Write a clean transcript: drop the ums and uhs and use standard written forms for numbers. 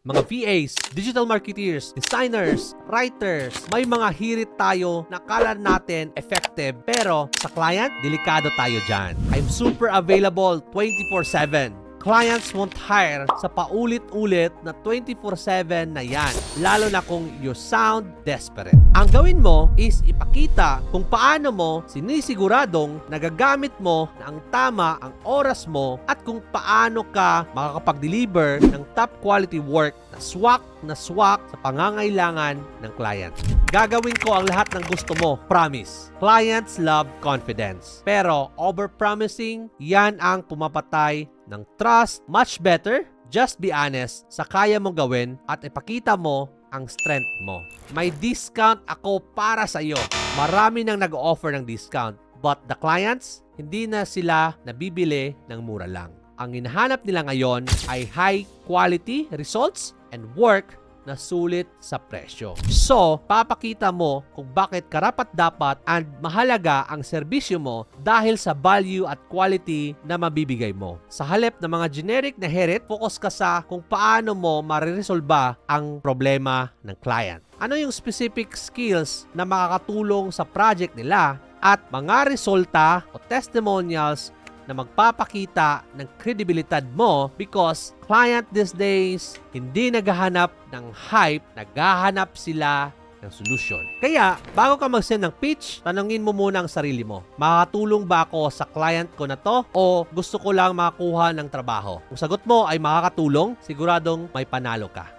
Mga VAs, digital marketeers, designers, writers, may mga hirit tayo na kala natin effective pero sa client, delikado tayo dyan. I'm super available 24/7. Clients won't hire sa paulit-ulit na 24/7 na yan, lalo na kung you sound desperate. Ang gawin mo is ipakita kung paano mo sinisiguradong nagagamit mo na ang tama ang oras mo at kung paano ka makakapag-deliver ng top quality work na swak sa pangangailangan ng client. Gagawin ko ang lahat ng gusto mo, promise. Clients love confidence. Pero over-promising, yan ang pumapatay ng trust. Much better, just be honest sa kaya mong gawin at ipakita mo ang strength mo. May discount ako para sa iyo. Marami nang nag-offer ng discount. But the clients, hindi na sila nabibili ng mura lang. Ang hinahanap nila ngayon ay high quality results and work na sulit sa presyo. So, papakita mo kung bakit karapat-dapat and mahalaga ang serbisyo mo dahil sa value at quality na mabibigay mo. Sa halip ng mga generic na hirit, focus ka sa kung paano mo mariresolba ang problema ng client. Ano yung specific skills na makakatulong sa project nila at mga resulta o testimonials na magpapakita ng kredibilidad mo because client these days hindi naghahanap ng hype, naghahanap sila ng solution. Kaya, bago ka mag-send ng pitch, tanungin mo muna ang sarili mo. Makakatulong ba ako sa client ko na to o gusto ko lang makakuha ng trabaho? Kung sagot mo ay makakatulong, siguradong may panalo ka.